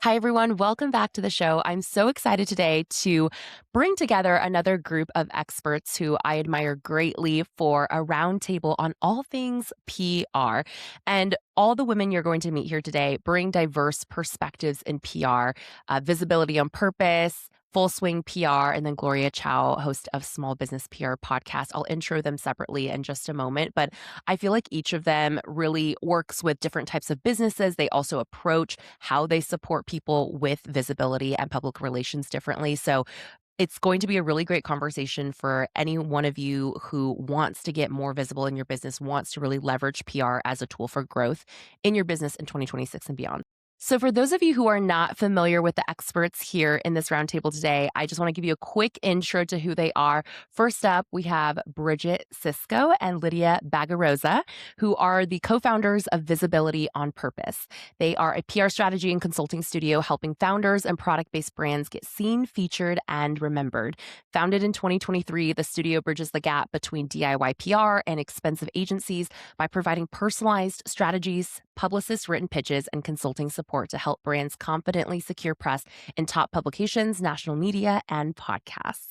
Hi, everyone. Welcome back to the show. I'm so excited today to bring together another group of experts who I admire greatly for a roundtable on all things PR. And all the women you're going to meet here today bring diverse perspectives in PR, visibility on purpose, Full Swing PR, and then Gloria, Chou, host of Small Business PR podcast. I'll intro them separately in just a moment, but I feel like each of them really works with different types of businesses. They also approach how they support people with visibility and public relations differently. So it's going to be a really great conversation for any one of you who wants to get more visible in your business, wants to really leverage PR as a tool for growth in your business in 2026 and beyond. So, for those of you who are not familiar with the experts here in this roundtable today, I just want to give you a quick intro to who they are. First up, we have Bridget Sicsko and Lydia Bagarozza, who are the co-founders of Visibility on Purpose. They are a PR strategy and consulting studio helping founders and product-based brands get seen, featured, and remembered. Founded in 2023, the studio bridges the gap between DIY PR and expensive agencies by providing personalized strategies, publicist written pitches, and consulting support to help brands confidently secure press in top publications, national media, and podcasts.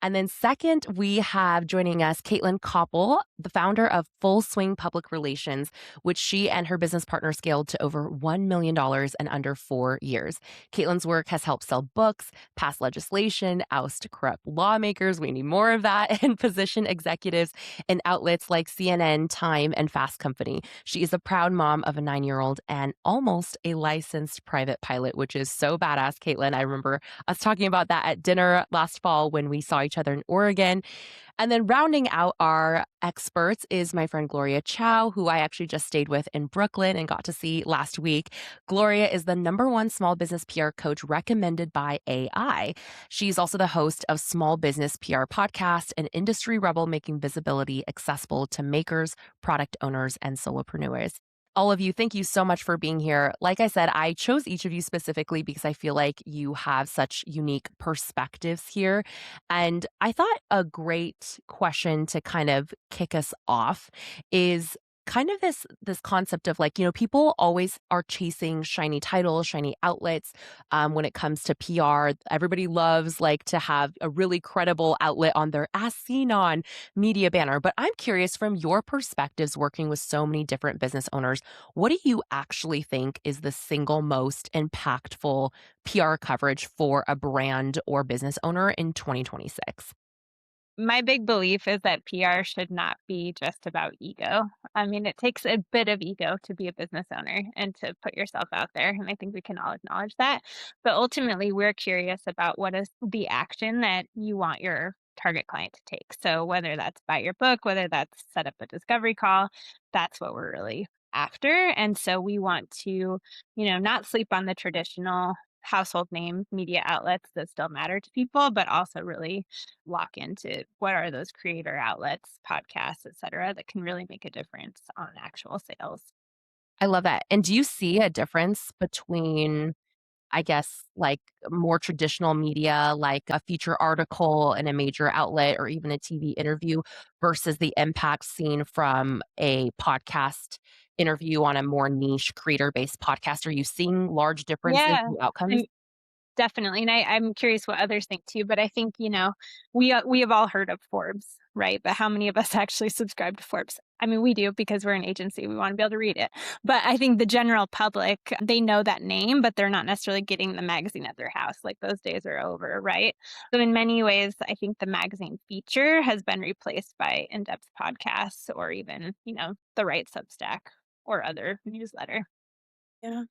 And then second, we have joining us Copple, the founder of Full Swing Public Relations, which she and her business partner scaled to over $1 million in under 4 years. Caitlin's work has helped sell books, pass legislation, oust corrupt lawmakers, we need more of that, and position executives in outlets like CNN, Time, and Fast Company. She is a proud mom of a 9-year-old and almost a licensed private pilot, which is so badass, Caitlin. I remember us talking about that at dinner last fall when we saw each other in Oregon. And then rounding out our experts is my friend Gloria Chou, who I actually just stayed with in Brooklyn and got to see last week. Gloria is the #1 small business PR coach recommended by AI. She's also the host of Small Business PR Podcast, an industry rebel making visibility accessible to makers, product owners, and solopreneurs. All of you, thank you so much for being here. Like I said, I chose each of you specifically because I feel like you have such unique perspectives here. And I thought a great question to kind of kick us off is kind of this concept of like, people always are chasing shiny titles, shiny outlets when it comes to PR. Everybody loves like to have a really credible outlet on their as seen on media banner. But I'm curious, from your perspectives working with so many different business owners, what do you actually think is the single most impactful PR coverage for a brand or business owner in 2026? My big belief is that PR should not be just about ego. I mean, it takes a bit of ego to be a business owner and to put yourself out there. And I think we can all acknowledge that. But ultimately, we're curious about what is the action that you want your target client to take. So whether that's buy your book, whether that's set up a discovery call, that's what we're really after. And so we want to, not sleep on the traditional household name media outlets that still matter to people, but also really lock into what are those creator outlets, podcasts, et cetera, that can really make a difference on actual sales. I love that. And do you see a difference between, I guess, like more traditional media, like a feature article in a major outlet or even a TV interview versus the impact seen from a podcast interview on a more niche creator-based podcast? Are you seeing large differences Yeah. in outcomes? And definitely, and I'm curious what others think too, but I think, we have all heard of Forbes, right? But how many of us actually subscribe to Forbes? I mean, we do because we're an agency, we wanna be able to read it. But I think the general public, they know that name, but they're not necessarily getting the magazine at their house, like, those days are over, right? So in many ways, I think the magazine feature has been replaced by in-depth podcasts or even, the right Substack or other newsletter. Yeah.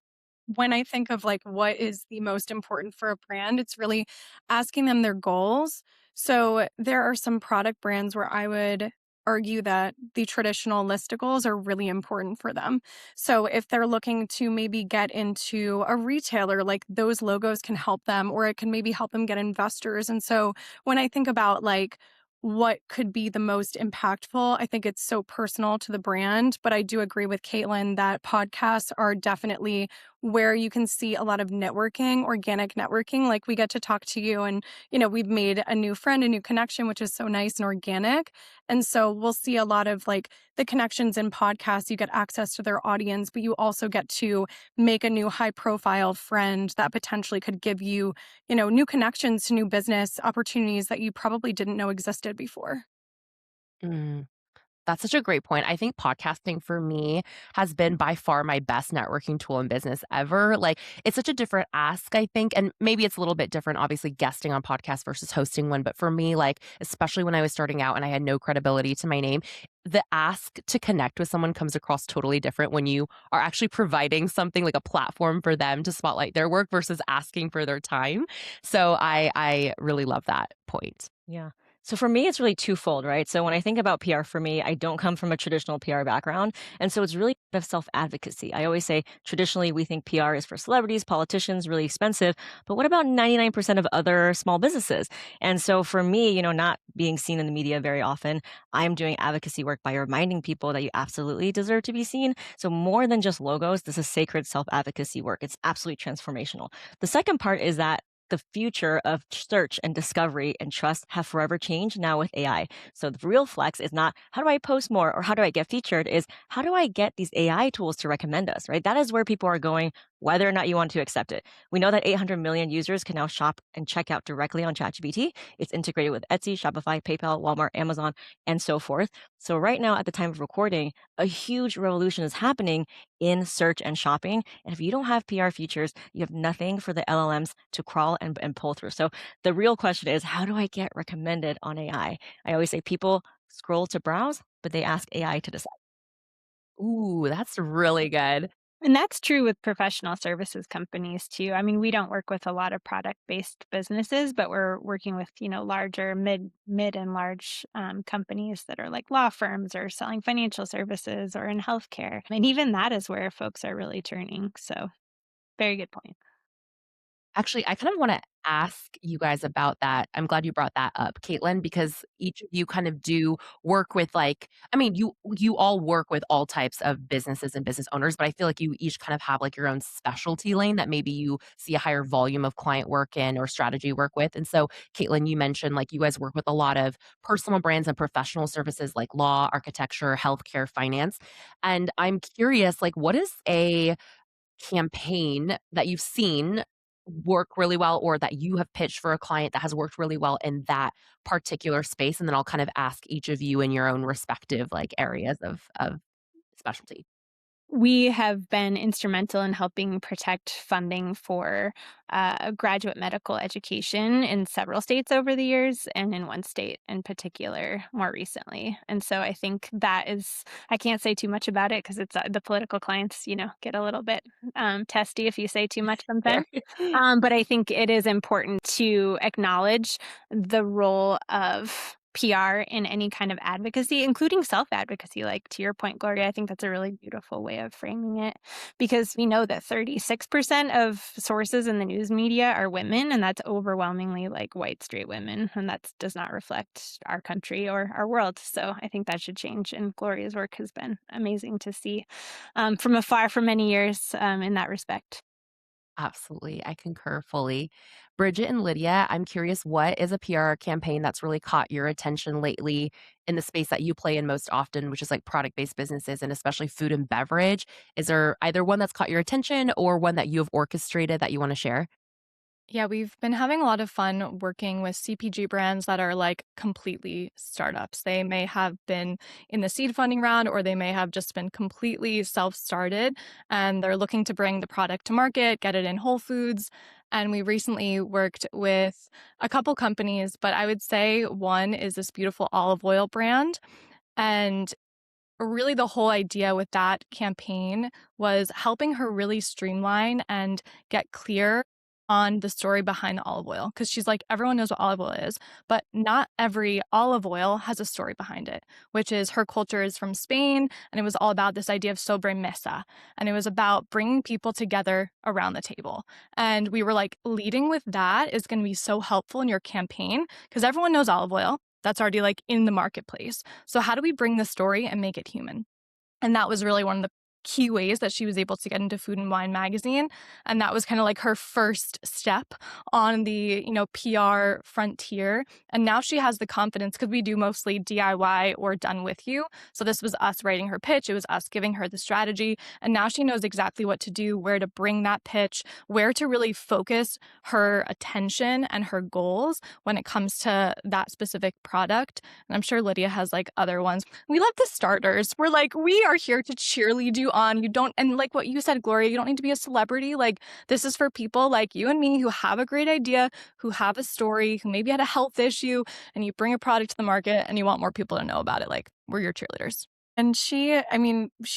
When I think of like what is the most important for a brand, it's really asking them their goals. So there are some product brands where I would argue that the traditional listicles are really important for them. So if they're looking to maybe get into a retailer, like those logos can help them, or it can maybe help them get investors. And so when I think about like what could be the most impactful. I think it's so personal to the brand, but I do agree with Caitlin that podcasts are definitely where you can see a lot of networking, organic networking. Like we get to talk to you and, we've made a new friend, a new connection, which is so nice and organic. And so we'll see a lot of like the connections in podcasts. You get access to their audience, but you also get to make a new high profile friend that potentially could give you, new connections to new business opportunities that you probably didn't know existed before. Mm. That's such a great point. I think podcasting for me has been by far my best networking tool in business ever. Like, it's such a different ask, I think, and maybe it's a little bit different, obviously, guesting on podcasts versus hosting one. But for me, like, especially when I was starting out and I had no credibility to my name, the ask to connect with someone comes across totally different when you are actually providing something like a platform for them to spotlight their work versus asking for their time. So I really love that point. Yeah. So for me, it's really twofold, right? So when I think about PR for me, I don't come from a traditional PR background. And so it's really of self advocacy. I always say traditionally we think PR is for celebrities, politicians, really expensive. But what about 99% of other small businesses? And so for me, not being seen in the media very often, I'm doing advocacy work by reminding people that you absolutely deserve to be seen. So more than just logos, this is sacred self advocacy work. It's absolutely transformational. The second part is that the future of search and discovery and trust have forever changed now with AI. So the real flex is not how do I post more or how do I get featured, is how do I get these AI tools to recommend us, right? That is where people are going, whether or not you want to accept it. We know that 800 million users can now shop and check out directly on ChatGPT. It's integrated with Etsy, Shopify, PayPal, Walmart, Amazon, and so forth. So right now at the time of recording, a huge revolution is happening in search and shopping. And if you don't have PR features, you have nothing for the LLMs to crawl and pull through. So the real question is, how do I get recommended on AI? I always say people scroll to browse, but they ask AI to decide. Ooh, that's really good. And that's true with professional services companies too. I mean, we don't work with a lot of product-based businesses, but we're working with, larger mid and large companies that are like law firms or selling financial services or in healthcare. And even that is where folks are really turning. So very good point. Actually, I kind of want to ask you guys about that. I'm glad you brought that up, Caitlin, because each of you kind of do work with you all work with all types of businesses and business owners, but I feel like you each kind of have like your own specialty lane that maybe you see a higher volume of client work in or strategy work with. And so, Caitlin, you mentioned like you guys work with a lot of personal brands and professional services like law, architecture, healthcare, finance. And I'm curious, like, what is a campaign that you've seen work really well or that you have pitched for a client that has worked really well in that particular space? And then I'll kind of ask each of you in your own respective like areas of specialty. We have been instrumental in helping protect funding for graduate medical education in several states over the years, and in one state in particular more recently. And so I think that is, I can't say too much about it because it's the political clients, get a little bit testy if you say too much Fair. sometimes. But I think it is important to acknowledge the role of PR in any kind of advocacy, including self-advocacy. Like to your point, Gloria, I think that's a really beautiful way of framing it because we know that 36% of sources in the news media are women, and that's overwhelmingly like white straight women, and that does not reflect our country or our world. So I think that should change, and Gloria's work has been amazing to see from afar for many years in that respect. Absolutely. I concur fully. Bridget and Lydia, I'm curious, what is a PR campaign that's really caught your attention lately in the space that you play in most often, which is like product based businesses and especially food and beverage? Is there either one that's caught your attention or one that you have orchestrated that you want to share? Yeah, we've been having a lot of fun working with CPG brands that are like completely startups. They may have been in the seed funding round or they may have just been completely self started and they're looking to bring the product to market, get it in Whole Foods. And we recently worked with a couple companies, but I would say one is this beautiful olive oil brand. And really the whole idea with that campaign was helping her really streamline and get clear on the story behind the olive oil. Because she's like, everyone knows what olive oil is, but not every olive oil has a story behind it, which is her culture is from Spain. And it was all about this idea of sobremesa. And it was about bringing people together around the table. And we were like, leading with that is going to be so helpful in your campaign because everyone knows olive oil. that's already like in the marketplace. So how do we bring the story and make it human? And that was really one of the key ways that she was able to get into Food and Wine magazine. And that was kind of like her first step on the, PR frontier. And now she has the confidence because we do mostly DIY or done with you. So this was us writing her pitch. It was us giving her the strategy. And now she knows exactly what to do, where to bring that pitch, where to really focus her attention and her goals when it comes to that specific product. And I'm sure Lydia has like other ones. We love the starters. We're like, we are here to cheerlead you on. You don't, and like what you said, Gloria, you don't need to be a celebrity. Like, this is for people like you and me who have a great idea, who have a story, who maybe had a health issue, and you bring a product to the market and you want more people to know about it. Like, we're your cheerleaders. And she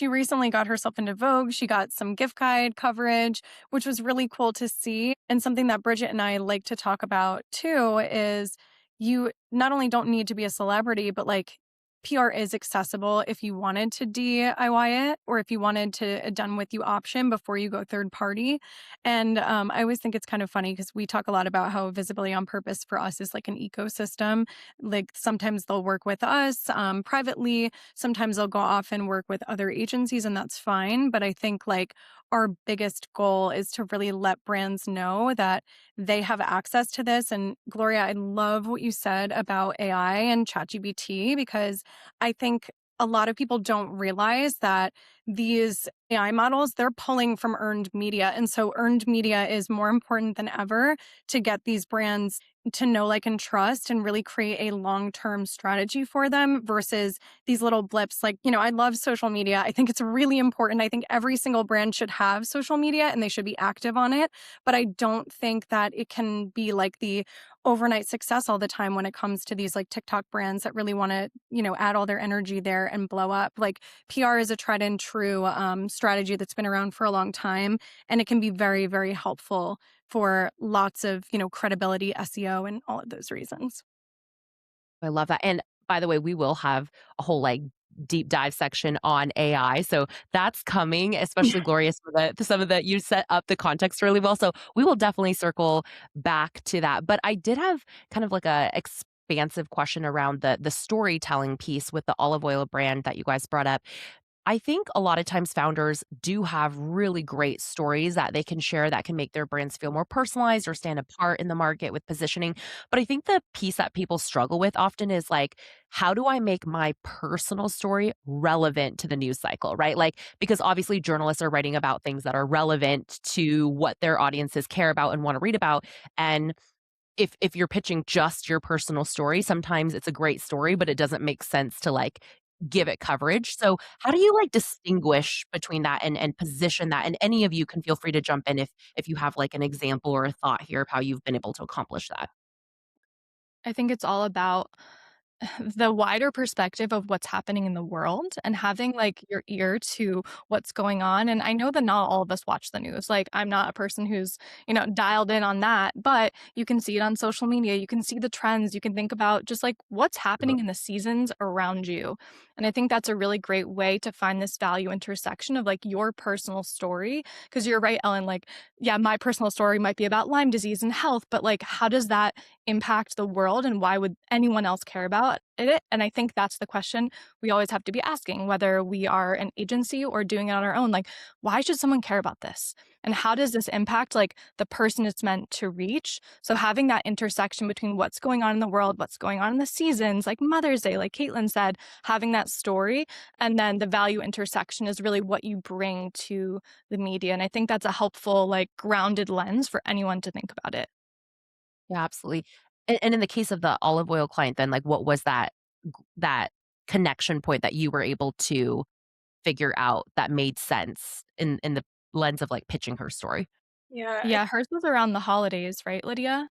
recently got herself into Vogue. She got some gift guide coverage, which was really cool to see. And something that Bridget and I like to talk about too is you not only don't need to be a celebrity, but like PR is accessible if you wanted to DIY it or if you wanted to a done with you option before you go third party. And I always think it's kind of funny because we talk a lot about how visibility on purpose for us is like an ecosystem. Like sometimes they'll work with us privately, sometimes they'll go off and work with other agencies, and that's fine. But I think like our biggest goal is to really let brands know that they have access to this. And Gloria, I love what you said about AI and ChatGPT because I think a lot of people don't realize that these AI models, they're pulling from earned media. And so earned media is more important than ever to get these brands to know, like, and trust and really create a long-term strategy for them versus these little blips. Like, I love social media. I think it's really important. I think every single brand should have social media and they should be active on it. But I don't think that it can be like the overnight success all the time when it comes to these like TikTok brands that really want to, add all their energy there and blow up. Like PR is a tried and true strategy that's been around for a long time. And it can be very, very helpful for lots of, credibility, SEO, and all of those reasons. I love that. And by the way, we will have a whole like deep dive section on AI. So that's coming, especially Gloria, some of the you set up the context really well. So we will definitely circle back to that. But I did have kind of like a expansive question around the storytelling piece with the olive oil brand that you guys brought up. I think a lot of times founders do have really great stories that they can share that can make their brands feel more personalized or stand apart in the market with positioning. But I think the piece that people struggle with often is like, how do I make my personal story relevant to the news cycle, right? Like, because obviously journalists are writing about things that are relevant to what their audiences care about and want to read about. And if you're pitching just your personal story, sometimes it's a great story, but it doesn't make sense to like give it coverage. So how do you like distinguish between that and position that? And any of you can feel free to jump in if you have like an example or a thought here of how you've been able to accomplish that. I think it's all about the wider perspective of what's happening in the world and having like your ear to what's going on. And I know that not all of us watch the news. Like I'm not a person who's, dialed in on that, but you can see it on social media. You can see the trends. You can think about just like what's happening in the seasons around you. And I think that's a really great way to find this value intersection of like your personal story. Cause you're right, Ellen, like, yeah, my personal story might be about Lyme disease and health, but like, how does that impact the world and why would anyone else care about it? And I think that's the question we always have to be asking, whether we are an agency or doing it on our own. Like, why should someone care about this? And how does this impact like the person it's meant to reach? So having that intersection between what's going on in the world, what's going on in the seasons, like Mother's Day, like Caitlin said, having that story, and then the value intersection is really what you bring to the media. And I think that's a helpful, like grounded lens for anyone to think about it. Yeah, absolutely. And in the case of the olive oil client, then like what was that connection point that you were able to figure out that made sense in the lens of like pitching her story? Yeah. Yeah, hers was around the holidays, right, Lydia?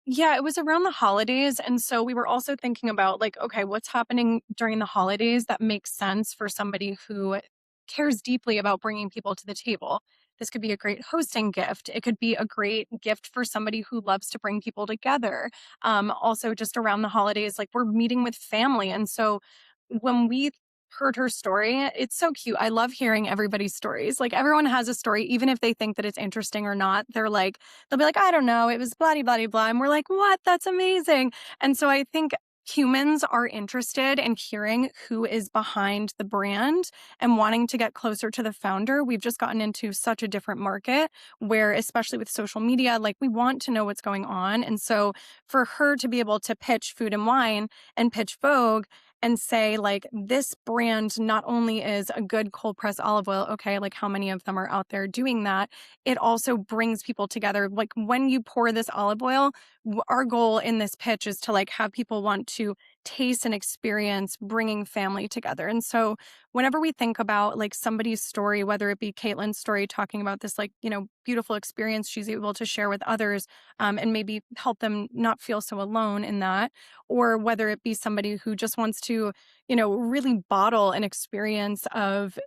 Yeah, it was around the holidays. And so we were also thinking about like, okay, what's happening during the holidays that makes sense for somebody who cares deeply about bringing people to the table. This could be a great hosting gift. It could be a great gift for somebody who loves to bring people together. Also, just around the holidays, like we're meeting with family. And so when we heard her story, it's so cute. I love hearing everybody's stories. Like everyone has a story, even if they think that it's interesting or not. They'll be like, I don't know, it was blah, blah, blah, blah. And we're like, what? That's amazing. And so I think humans are interested in hearing who is behind the brand and wanting to get closer to the founder. We've just gotten into such a different market where, especially with social media, like we want to know what's going on. And so for her to be able to pitch Food and Wine and pitch Vogue and say, like, this brand not only is a good cold press olive oil, okay, like how many of them are out there doing that? It also brings people together. Like when you pour this olive oil, our goal in this pitch is to like have people want to taste and experience bringing family together. And so whenever we think about like somebody's story, whether it be Caitlin's story talking about this like, beautiful experience she's able to share with others, and maybe help them not feel so alone in that, or whether it be somebody who just wants to, really bottle an experience of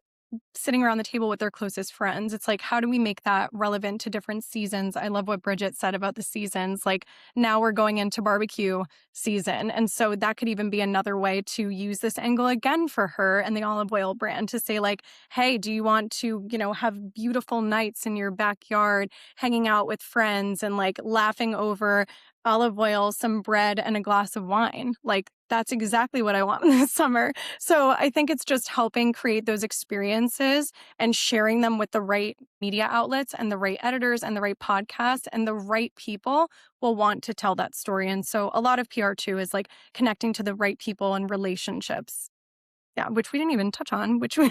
sitting around the table with their closest friends. It's like, how do we make that relevant to different seasons? I love what Bridget said about the seasons. Like now we're going into barbecue season. And so that could even be another way to use this angle again for her and the olive oil brand to say like, hey, do you want to, have beautiful nights in your backyard, hanging out with friends and like laughing over olive oil, some bread, and a glass of wine? Like that's exactly what I want this summer. So I think it's just helping create those experiences and sharing them with the right media outlets and the right editors and the right podcasts, and the right people will want to tell that story. And so a lot of PR too is like connecting to the right people and relationships. Yeah, which we didn't even touch on, which we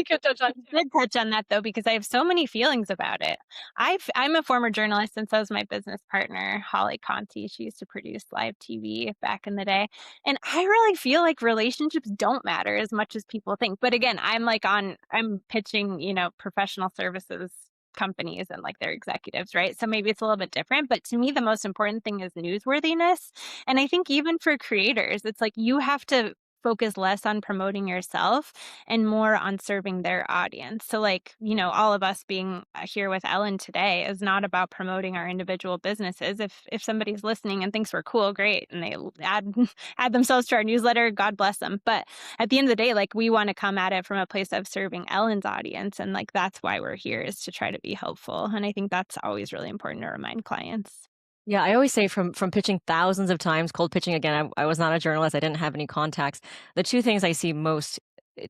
could touch on. I did touch on that though, because I have so many feelings about it. I'm a former journalist, and so is my business partner, Holly Conti. She used to produce live TV back in the day. And I really feel like relationships don't matter as much as people think. But again, I'm pitching, professional services companies and like their executives, right? So maybe it's a little bit different. But to me, the most important thing is newsworthiness. And I think even for creators, it's like you have to focus less on promoting yourself and more on serving their audience. So like, all of us being here with Ellen today is not about promoting our individual businesses. If somebody's listening and thinks we're cool, great, and they add add themselves to our newsletter, God bless them. But at the end of the day, like we want to come at it from a place of serving Ellen's audience, and like that's why we're here, is to try to be helpful. And I think that's always really important to remind clients. Yeah, I always say from pitching thousands of times, cold pitching again, I was not a journalist, I didn't have any contacts. The two things I see most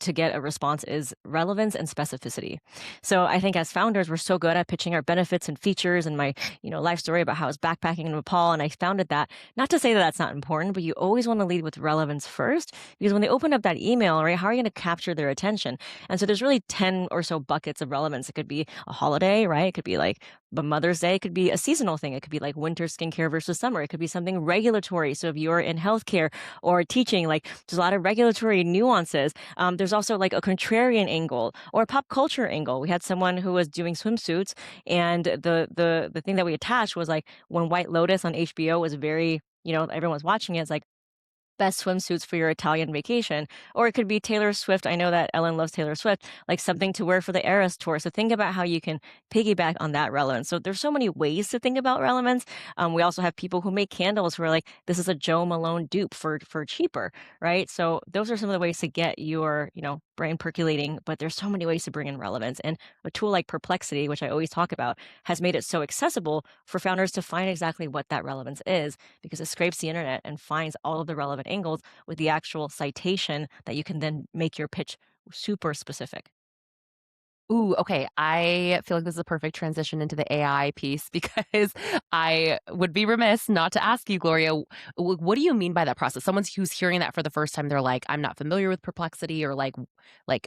to get a response is relevance and specificity. So I think as founders, we're so good at pitching our benefits and features, and my, life story about how I was backpacking in Nepal and I founded that. Not to say that that's not important, but you always want to lead with relevance first, because when they open up that email, right, how are you going to capture their attention? And so there's really 10 or so buckets of relevance. It could be a holiday, right? It could be like but Mother's Day. It could be a seasonal thing. It could be like winter skincare versus summer. It could be something regulatory. So if you're in healthcare or teaching, like there's a lot of regulatory nuances. There's also like a contrarian angle or a pop culture angle. We had someone who was doing swimsuits, and the thing that we attached was like when White Lotus on HBO was very, everyone was watching it. It's like best swimsuits for your Italian vacation. Or it could be Taylor Swift. I know that Ellen loves Taylor Swift, like something to wear for the Eras tour. So think about how you can piggyback on that relevance. So there's so many ways to think about relevance. We also have people who make candles who are like, this is a Joe Malone dupe for cheaper, right? So those are some of the ways to get your, brain percolating, but there's so many ways to bring in relevance. And a tool like Perplexity, which I always talk about, has made it so accessible for founders to find exactly what that relevance is, because it scrapes the internet and finds all of the relevant angles with the actual citation that you can then make your pitch super specific. Ooh, okay. I feel like this is a perfect transition into the AI piece because I would be remiss not to ask you, Gloria, what do you mean by that process? Someone who's hearing that for the first time, they're like, I'm not familiar with Perplexity, or like,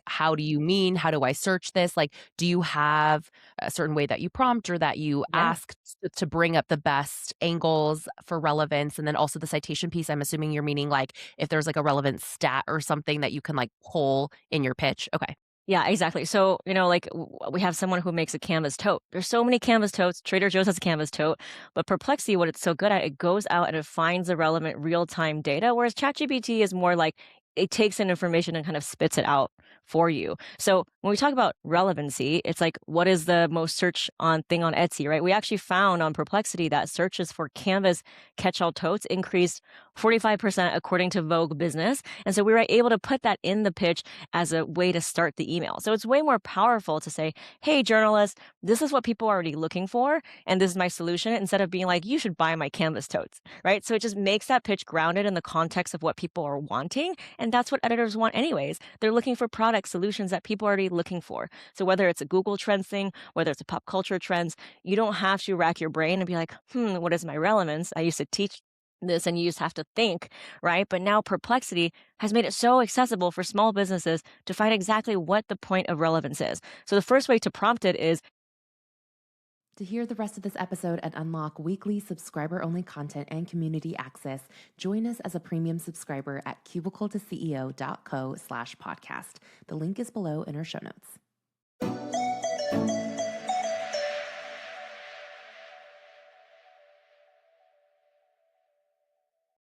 how do you mean? How do I search this? Like, do you have a certain way that you prompt or that you Yeah. ask to bring up the best angles for relevance? And then also the citation piece, I'm assuming you're meaning like if there's like a relevant stat or something that you can like pull in your pitch. Okay. Yeah, exactly. So, like we have someone who makes a canvas tote. There's so many canvas totes. Trader Joe's has a canvas tote, but Perplexity, what it's so good at, it goes out and it finds the relevant real-time data, whereas ChatGPT is more like it takes in information and kind of spits it out for you. So when we talk about relevancy, it's like, what is the most search on thing on Etsy, right? We actually found on Perplexity that searches for canvas catch-all totes increased 45% according to Vogue Business. And so we were able to put that in the pitch as a way to start the email. So it's way more powerful to say, hey, journalists, this is what people are already looking for, and this is my solution, instead of being like, you should buy my canvas totes, right? So it just makes that pitch grounded in the context of what people are wanting. And that's what editors want anyways. They're looking for product solutions that people are already looking for. So whether it's a Google Trends thing, whether it's a pop culture trends, you don't have to rack your brain and be like, what is my relevance? I used to teach this and you just have to think, right? But now Perplexity has made it so accessible for small businesses to find exactly what the point of relevance is. So the first way to prompt it is, to hear the rest of this episode and unlock weekly subscriber-only content and community access, join us as a premium subscriber at cubicletoceo.co/podcast. The link is below in our show notes.